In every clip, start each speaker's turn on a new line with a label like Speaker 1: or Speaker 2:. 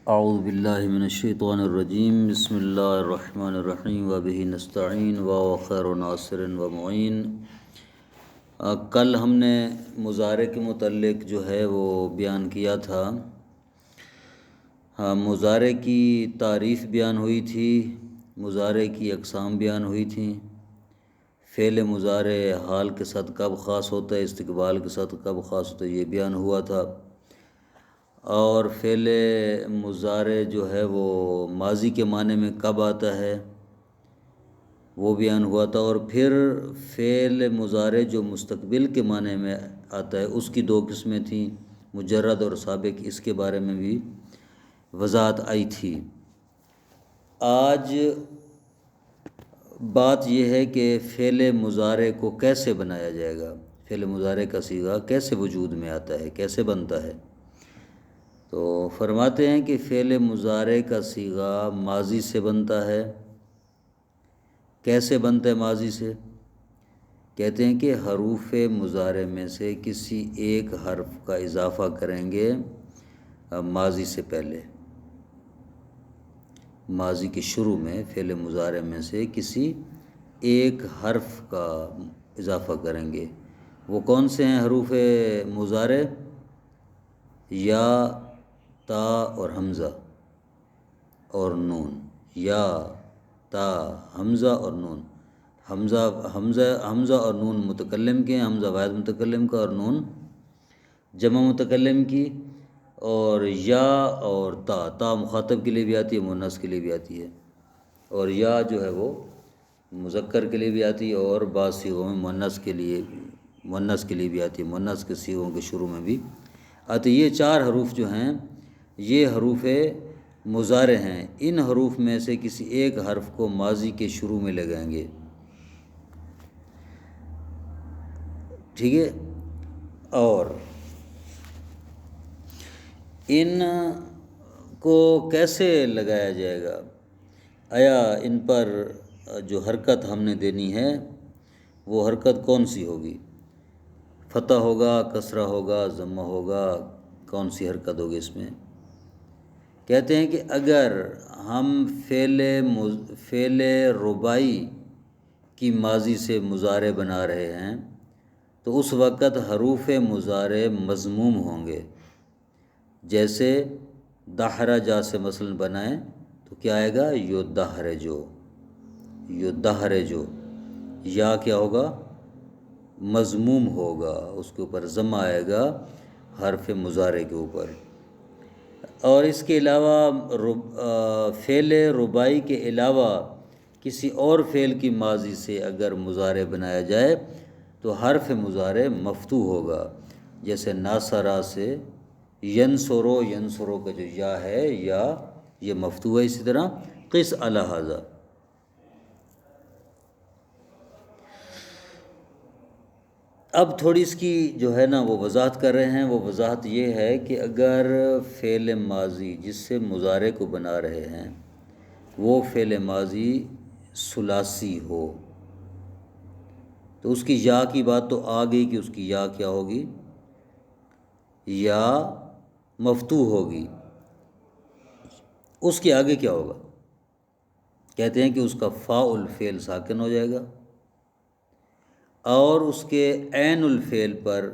Speaker 1: اعوذ باللہ من الشیطان الرجیم بسم اللہ الرحمن الرحیم وبہ نستعین خیر ناصر و معین۔ کل ہم نے مضارع کے متعلق جو ہے وہ بیان کیا تھا۔ مضارع کی تعریف بیان ہوئی تھی، مضارع کی اقسام بیان ہوئی تھیں، فعل مضارع حال کے ساتھ کب خاص ہوتا ہے، استقبال کے ساتھ کب خاص ہوتا ہے، یہ بیان ہوا تھا۔ اور فعل مضارع جو ہے وہ ماضی کے معنی میں کب آتا ہے وہ بیان ہوا تھا، اور پھر فعل مضارع جو مستقبل کے معنی میں آتا ہے اس کی دو قسمیں تھیں، مجرد اور سابق، اس کے بارے میں بھی وضاحت آئی تھی۔ آج بات یہ ہے کہ فعل مضارع کو کیسے بنایا جائے گا، فعل مضارع کا صیغہ کیسے وجود میں آتا ہے، کیسے بنتا ہے۔ تو فرماتے ہیں کہ فعل مضارع کا صیغہ ماضی سے بنتا ہے۔ کیسے بنتا ہے ماضی سے؟ کہتے ہیں کہ حروف مضارع میں سے کسی ایک حرف کا اضافہ کریں گے ماضی سے پہلے، ماضی کے شروع میں فعل مضارع میں سے کسی ایک حرف کا اضافہ کریں گے۔ وہ کون سے ہیں حروف مضارع؟ یا، تا اور حمزہ اور نون، یا، تا، حمزہ اور نون۔ حمزہ اور نون متکلم کے ہیں، حمزہ واحد متکلم کا اور نون جمع متکلم کی، اور یا اور تا مخاطب کے لیے بھی آتی ہے، مؤنث کے لیے بھی آتی ہے، اور یا جو ہے وہ مذکر کے لیے بھی آتی ہے، اور بعض صیغوں میں مؤنث کے لیے بھی آتی ہے، مؤنث کے صیغوں کے شروع میں بھی آتی ہے۔ یہ چار حروف جو ہیں یہ حروف مضارع ہیں۔ ان حروف میں سے کسی ایک حرف کو ماضی کے شروع میں لگائیں گے، ٹھیک ہے۔ اور ان کو کیسے لگایا جائے گا؟ آیا ان پر جو حرکت ہم نے دینی ہے وہ حرکت کون سی ہوگی؟ فتح ہوگا، کسرہ ہوگا، ضمہ ہوگا، کون سی حرکت ہوگی اس میں؟ کہتے ہیں کہ اگر ہم فعل رباعی کی ماضی سے مضارع بنا رہے ہیں تو اس وقت حروف مضارع مضموم ہوں گے۔ جیسے دحرجا سے مثلا بنائیں تو کیا آئے گا؟ یدحرجو، یدحرجو، یا کیا ہوگا؟ مضموم ہوگا، اس کے اوپر ضمہ آئے گا حرف مضارع کے اوپر۔ اور اس کے علاوہ فعل رباعی کے علاوہ کسی اور فعل کی ماضی سے اگر مضارع بنایا جائے تو حرف مضارع مفتوح ہوگا۔ جیسے ناصرہ سے ینصرو، ینصرو کا جو یا ہے یا یہ مفتوح ہے۔ اسی طرح قس علی ھذا۔ اب تھوڑی اس کی جو ہے نا وہ وضاحت کر رہے ہیں۔ وہ وضاحت یہ ہے کہ اگر فعل ماضی جس سے مضارع کو بنا رہے ہیں وہ فعل ماضی ثلاثی ہو تو اس کی یا کی بات تو آ گئی کہ اس کی یا کیا ہوگی؟ یا مفتوح ہوگی۔ اس کے آگے کیا ہوگا؟ کہتے ہیں کہ اس کا فاء الفعل ساکن ہو جائے گا، اور اس کے عین الفعل پر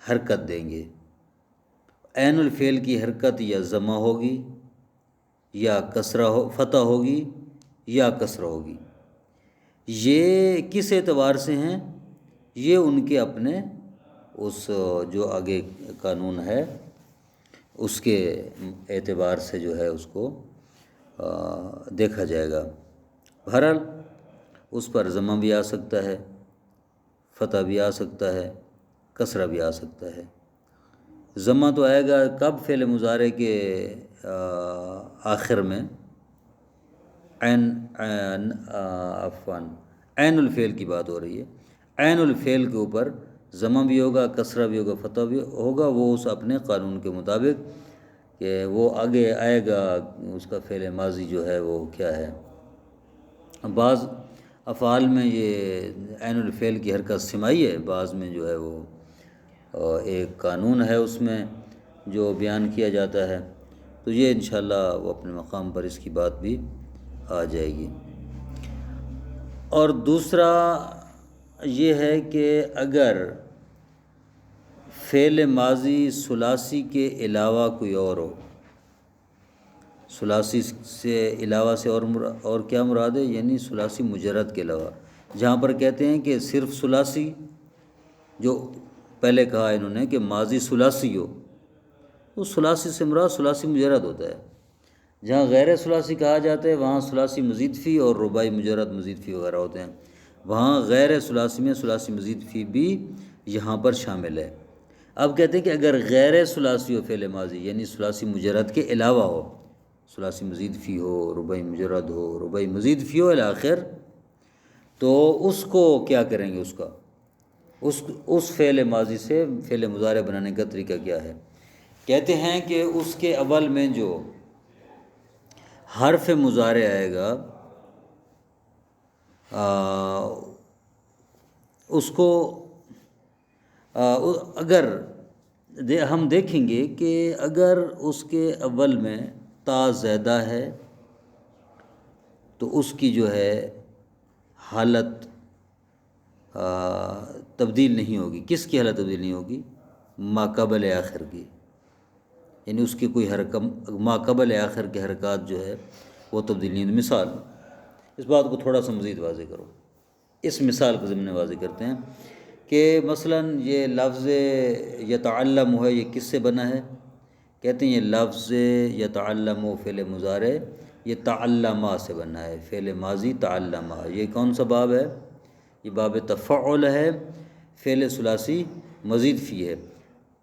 Speaker 1: حرکت دیں گے۔ عین الفعل کی حرکت یا ضمہ ہوگی یا فتح ہوگی یا کسرہ ہوگی۔ یہ کس اعتبار سے ہیں؟ یہ ان کے اپنے اس جو آگے قانون ہے اس کے اعتبار سے جو ہے اس کو دیکھا جائے گا۔ بہرحال اس پر ضمہ بھی آ سکتا ہے، فتح بھی آ سکتا ہے، کسرہ بھی آ سکتا ہے۔ ضمہ تو آئے گا کب؟ فعل مضارع کے آخر میں عین الفعل کی بات ہو رہی ہے۔ عین الفعل کے اوپر ضمہ بھی ہوگا، کسرہ بھی ہوگا، فتح بھی ہوگا، وہ اس اپنے قانون کے مطابق کہ وہ آگے آئے گا اس کا فعل ماضی جو ہے وہ کیا ہے۔ بعض افعال میں یہ عین الفعل کی حرکت سماعی ہے، بعض میں جو ہے وہ ایک قانون ہے اس میں جو بیان کیا جاتا ہے۔ تو یہ انشاءاللہ وہ اپنے مقام پر اس کی بات بھی آ جائے گی۔ اور دوسرا یہ ہے کہ اگر فعل ماضی ثلاثی کے علاوہ کوئی اور ہو، ثلاثی سے علاوہ سے اور کیا مراد ہے، یعنی ثلاثی مجرد کے علاوہ، جہاں پر کہتے ہیں کہ صرف ثلاثی، جو پہلے کہا انہوں نے کہ ماضی ثلاثی ہو، تو ثلاثی سے مراد ثلاثی مجرد ہوتا ہے۔ جہاں غیر ثلاثی کہا جاتا ہے وہاں ثلاثی مزید فی اور رباعی مجرد مزید فی وغیرہ ہوتے ہیں، وہاں غیر ثلاثی میں ثلاثی مزید فی بھی یہاں پر شامل ہے۔ اب کہتے ہیں کہ اگر غیر ثلاثی ہو فعل ماضی، یعنی ثلاثی مجرد کے علاوہ ہو، ثلاثی مزید فی ہو، رباعی مجرد ہو، رباعی مزید فی ہو الاخر، تو اس کو کیا کریں گے، اس کا اس فعل ماضی سے فعل مضارع بنانے کا طریقہ کیا ہے؟ کہتے ہیں کہ اس کے اول میں جو حرف مضارع آئے گا اس کو اگر ہم دیکھیں گے کہ اگر اس کے اول میں تا زیادہ ہے تو اس کی جو ہے حالت تبدیل نہیں ہوگی۔ کس کی حالت تبدیل نہیں ہوگی؟ ما قبل آخر کی، یعنی اس کی کوئی حرکت ما قبل آخر کے حرکات جو ہے وہ تبدیل نہیں ہوگی۔ مثال، اس بات کو تھوڑا سا مزید واضح کرو، اس مثال کو ضمن واضح کرتے ہیں کہ مثلا یہ لفظ یتعلم ہے، یہ کس سے بنا ہے؟ کہتے ہیں یہ لفظ یتعلم فعل مضارع یہ تعلمہ سے بنا ہے، فعل ماضی تعلمہ۔ یہ کون سا باب ہے؟ یہ باب تفعل ہے، فعل ثلاثی مزید فی ہے۔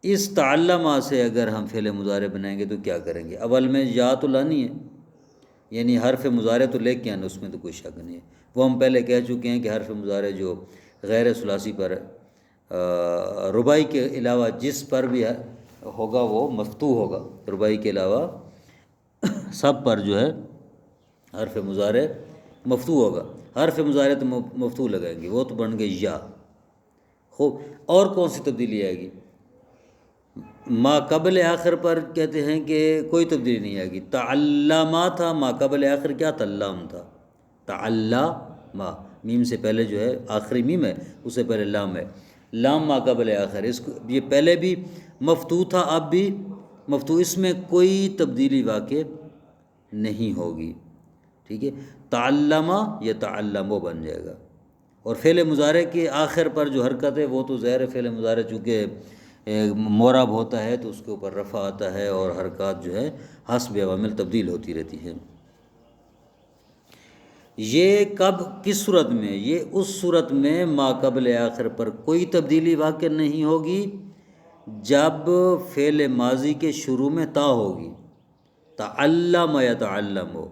Speaker 1: اس تعلمہ سے اگر ہم فعل مضارع بنائیں گے تو کیا کریں گے؟ اول میں یا تو لانی ہے، یعنی حرف مضارع تو لے کے آنا، اس میں تو کوئی شک نہیں ہے، وہ ہم پہلے کہہ چکے ہیں کہ حرف مضارع جو غیر ثلاثی پر رباعی کے علاوہ جس پر بھی ہوگا وہ مفتوح ہوگا، رباعی کے علاوہ سب پر جو ہے حرف مضارع مفتوح ہوگا۔ حرف مضارع تو مفتوح لگائیں گے، وہ تو بن گئے یا۔ خوب، اور کون سی تبدیلی آئے گی؟ ما قبل آخر پر کہتے ہیں کہ کوئی تبدیلی نہیں آئے گی۔ تعلمہ تھا، ما قبل آخر کیا تھا؟ لام تھا۔ تعلمہ، میم سے پہلے جو ہے آخری میم ہے، اس سے پہلے لام ہے، لام ما قبل آخر، اس کو یہ پہلے بھی مفتوح تھا اب بھی مفتوح، اس میں کوئی تبدیلی واقع نہیں ہوگی، ٹھیک ہے۔ تعلمہ یا تعلمو بن جائے گا۔ اور فعل مضارع کے آخر پر جو حرکت ہے وہ تو ظاہر فعل مضارع چونکہ معرب ہوتا ہے تو اس کے اوپر رفع آتا ہے اور حرکات جو ہے حسب عوامل تبدیل ہوتی رہتی ہے۔ یہ کب، کس صورت میں؟ یہ اس صورت میں ما قبل آخر پر کوئی تبدیلی واقع نہیں ہوگی جب فعل ماضی کے شروع میں تا ہوگی۔ تعلم یا تعلم ہو،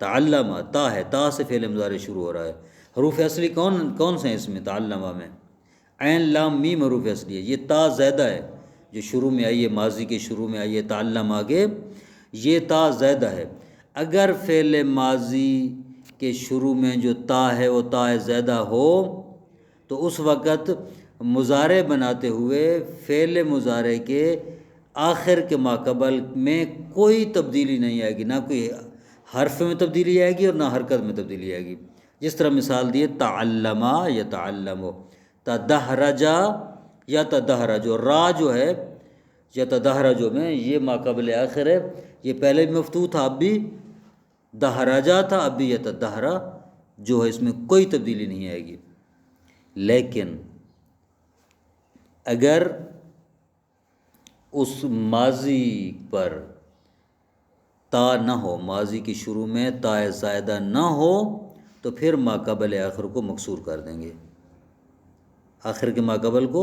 Speaker 1: تعلم تا ہے، تا سے فعل مضارع شروع ہو رہا ہے۔ حروف اصلی کون سے ہیں اس میں؟ تعلمہ میں عین لام میم حروف اصلی ہے، یہ تا زیادہ ہے جو شروع میں آئی ہے، ماضی کے شروع میں آئی ہے، تعلم آگے، یہ تا زیادہ ہے۔ اگر فعل ماضی کے شروع میں جو تا ہے وہ تا زیادہ ہو تو اس وقت مضارع بناتے ہوئے فعل مضارع کے آخر کے ماقبل میں کوئی تبدیلی نہیں آئے گی، نہ کوئی حرف میں تبدیلی آئے گی اور نہ حرکت میں تبدیلی آئے گی۔ جس طرح مثال دیے تعلمہ یا تعلمو، تدہرجا یا تدہرجو، را جو ہے یا تدہرجو میں یہ ماقبل آخر ہے، یہ پہلے بھی مفتوح تھا اب بھی، دہراجا تھا اب بھی یہ تدہرا جو ہے، اس میں کوئی تبدیلی نہیں آئے گی۔ لیکن اگر اس ماضی پر تا نہ ہو، ماضی کی شروع میں تا زائدہ نہ ہو تو پھر ماقبل آخر کو مکسور کر دیں گے، آخر کے ماقبل کو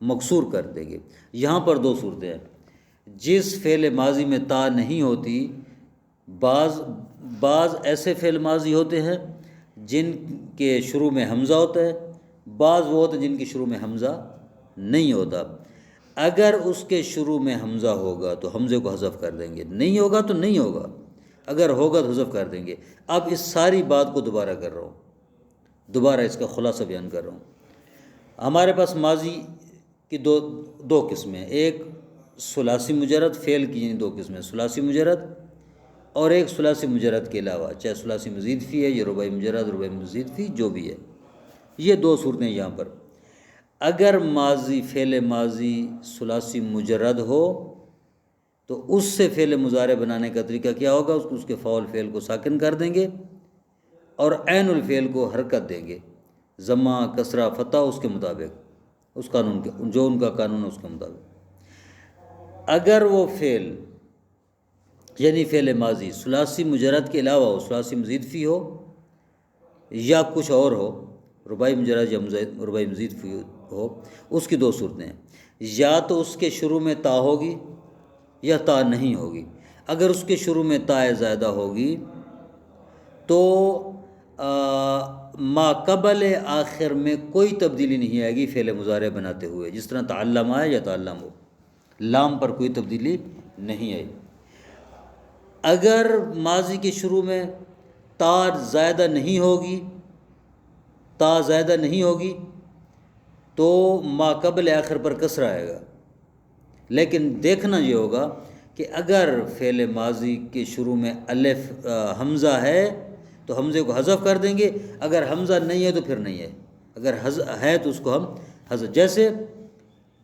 Speaker 1: مکسور کر دیں گے۔ یہاں پر دو صورتیں ہیں، جس فعل ماضی میں تا نہیں ہوتی، بعض ایسے فعل ماضی ہوتے ہیں جن کے شروع میں حمزہ ہوتا ہے، بعض وہ ہوتے ہیں جن کے شروع میں حمزہ نہیں ہوتا۔ اگر اس کے شروع میں حمزہ ہوگا تو حمزے کو حذف کر دیں گے، نہیں ہوگا تو نہیں ہوگا، اگر ہوگا تو حذف کر دیں گے۔ اب اس ساری بات کو دوبارہ کر رہا ہوں، دوبارہ اس کا خلاصہ بیان کر رہا ہوں۔ ہمارے پاس ماضی کی دو قسمیں، ایک ثلاثی مجرد فعل کی یعنی دو قسمیں، ثلاثی مجرد اور ایک ثلاثی مجرد کے علاوہ، چاہے ثلاثی مزید فی ہے یا رباعی مجرد، رباعی مزید فی، جو بھی ہے، یہ دو صورتیں یہاں پر۔ اگر ماضی فعل ماضی ثلاثی مجرد ہو تو اس سے فعل مضارع بنانے کا طریقہ کیا ہوگا؟ اس کے فاعل فعل کو ساکن کر دیں گے اور عین الفعل کو حرکت دیں گے، ضمہ کسرہ فتح، اس کے مطابق، اس قانون کے، جو ان کا قانون ہے اس کے مطابق۔ اگر وہ فعل یعنی فعل ماضی ثلاثی مجرد کے علاوہ ہو، ثلاثی مزید فی ہو یا کچھ اور ہو، رباعی مجرد یا رباعی مزید فی ہو، اس کی دو صورتیں ہیں، یا تو اس کے شروع میں تا ہوگی یا تا نہیں ہوگی۔ اگر اس کے شروع میں تا زائدہ ہوگی تو ما قبل آخر میں کوئی تبدیلی نہیں آئے گی فعل مضارع بناتے ہوئے، جس طرح تعلم آئے یا تعلم ہو، لام پر کوئی تبدیلی نہیں آئی۔ اگر ماضی کے شروع میں تا زائدہ نہیں ہوگی، تا زائدہ نہیں ہوگی تو ما قبل آخر پر کسرہ آئے گا، لیکن دیکھنا یہ ہوگا کہ اگر فعل ماضی کے شروع میں الف حمزہ ہے تو حمزے کو حذف کر دیں گے، اگر حمزہ نہیں ہے تو پھر نہیں ہے، اگر ہے تو اس کو ہم حذف، جیسے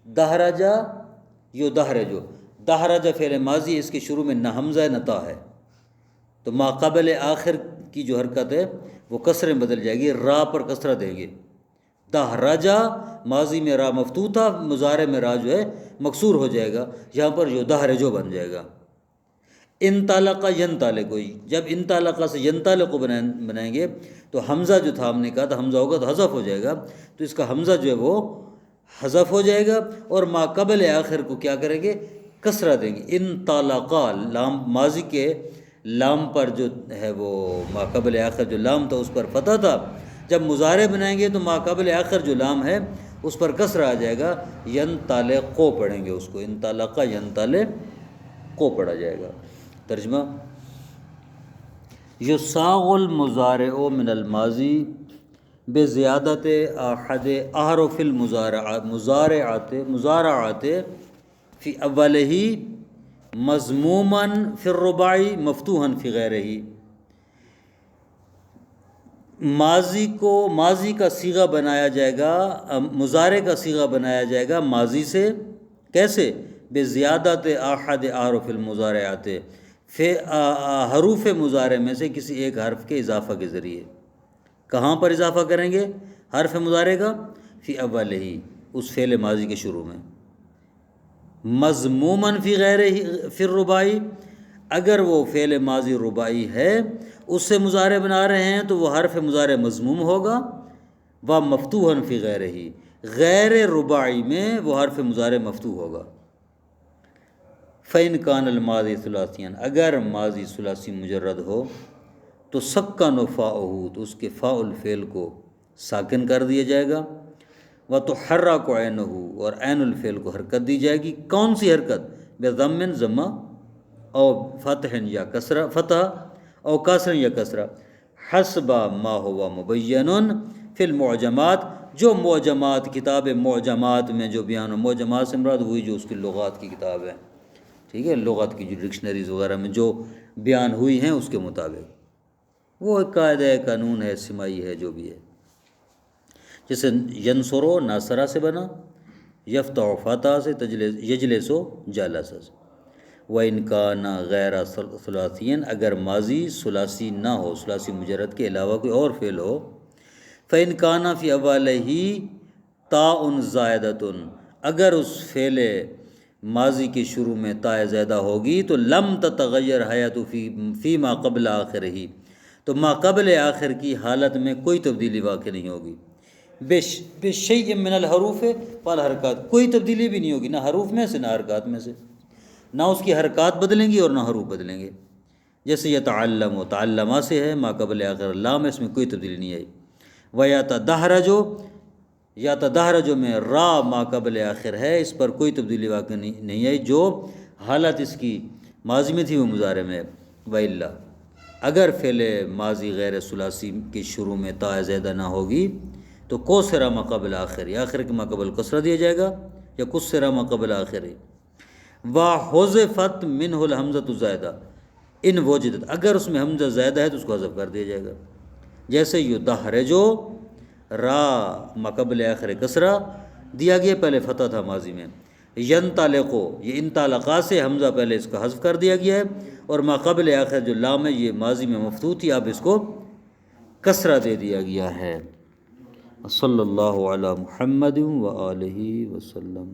Speaker 1: دہرجہ یو دہرجو، دہرجہ فعل ماضی، اس کے شروع میں نہ حمزہ ہے نہ تا ہے، تو ما قبل آخر کی جو حرکت ہے وہ کسرے میں بدل جائے گی، را پر کسرہ دیں گے، دہرجہ ماضی میں را مفتوح تھا، مضارع میں را جو ہے مکسور ہو جائے گا، یہاں پر جو دہرجو بن جائے گا۔ انطلق ینطلق، جب انطلق سے ینطلق بنائیں گے تو حمزہ جو تھا، ہم نے کہا تھا حمزہ ہوگا تو حذف ہو جائے گا، تو اس کا حمزہ جو ہے وہ حذف ہو جائے گا، اور ما قبل آخر کو کیا کریں گے؟ کسرہ دیں گے۔ انطلق، لام ماضی کے لام پر جو ہے وہ ما قبل آخر جو لام تھا اس پر فتح تھا، جب مضارع بنائیں گے تو ما قبل آخر جو لام ہے اس پر کسرہ آ جائے گا، ینطلقو پڑھیں گے اس کو، انطلق ینطلقو پڑھا جائے گا۔ ترجمہ: یصاغ المضارع من الماضی بزیادت احد احرف المضارعات فی اولہ مضموما فی الرباعی مفتوحا فی غیرہ۔ ماضی کا صیغہ بنایا جائے گا، مضارع کا صیغہ بنایا جائے گا ماضی سے، کیسے؟ بزیادت احد احرف المضارعات، حروف مضارع میں سے کسی ایک حرف کے اضافہ کے ذریعے۔ کہاں پر اضافہ کریں گے حرف مضارع کا؟ فی اولہ، اس فعل ماضی کے شروع میں، مضموماً فی غیرہ فی الرباعی، اگر وہ فعل ماضی رباعی ہے اس سے مضارع بنا رہے ہیں تو وہ حرف مضارع مضموم ہوگا، و مفتوحاً فی غیرہ، غیر رباعی میں وہ حرف مضارع مفتوح ہوگا۔ فَإِنْ كَانَ الْمَاضِي ثُلَاثِيًا، اگر ماضی ثلاثی مجرد ہو تو سَكَّنَ فَاءُهُ، تو اس کے فاء الفعل کو ساکن کر دیا جائے گا، وَتُحَرَّكُ عَيْنُهُ، اور عین الفعل کو حرکت دی جائے گی۔ کون سی حرکت؟ بِضَمٍّ، ضمہ، او فتح یا کسرہ، فتح، او کسر یا کسرہ، حسب ما هو مبین فی المعجمات، جو معجمات، کتاب معجمات میں جو بیان ہو، معجمات سے مراد وہی جو اس کی لغات کی کتاب ہے، ٹھیک ہے، لغت کی جو ڈکشنریز وغیرہ میں جو بیان ہوئی ہیں اس کے مطابق، وہ ایک قاعدہ ہے، قانون ہے، سمائی ہے، جو بھی ہے، جیسے ینصرو ناصرہ سے بنا، یفتح فتح سے، یجلسو جالسہ سے۔ وَإِنْ كَانَ غَيْرَ ثُلَاثِيًا، اگر ماضی ثلاثی نہ ہو، ثلاثی مجرد کے علاوہ کوئی اور فعل ہو، فَإِنْ كَانَ فِي أَوَّلِهِ تَاءٌ زَائِدَةٌ، اگر اس فعل ماضی کے شروع میں تا زائدہ ہوگی تو لم تتغیر حیات فی ما قبل آخرہ، تو ما قبل آخر کی حالت میں کوئی تبدیلی واقع نہیں ہوگی، بشیء من الحروف والحرکات، کوئی تبدیلی بھی نہیں ہوگی، نہ حروف میں سے نہ حرکات میں سے، نہ اس کی حرکات بدلیں گی اور نہ حروف بدلیں گے، جیسے یتعلم و تعلمہ سے ہے، ما قبل آخر لام، اس میں کوئی تبدیلی نہیں آئی، ویتدہرجو، یا تدہرجو میں را ما قبل آخر ہے، اس پر کوئی تبدیلی واقع نہیں آئی، جو حالت اس کی ماضی میں تھی وہ مضارع میں ہے۔ وَإِلَّا، اگر فعل ماضی غیر ثلاثی کے شروع میں تا زیادہ نہ ہوگی تو کوسرا ما قبل آخر، آخر کے ما قبل کسرہ دیا جائے گا، یا کسرا ما قبل آخر، وَحُذِفَتْ مِنْهُ الْحَمْزَةُ زَائِدَةٌ ان وجدت، اگر اس میں حمزہ زائدہ ہے تو اس کو حذف کر دیا جائے گا. جیسے یدحرجو را مقبل آخر کسرہ دیا گیا، پہلے فتح تھا ماضی میں. ینطلقو یہ انطلقا سے حمزہ پہلے اس کا حذف کر دیا گیا ہے، اور ماقبل آخر جو لام ہے یہ ماضی میں مفتوح تھی، اب اس کو کسرہ دے دیا گیا ہے. صلی اللہ علی محمد و آلہ وسلم.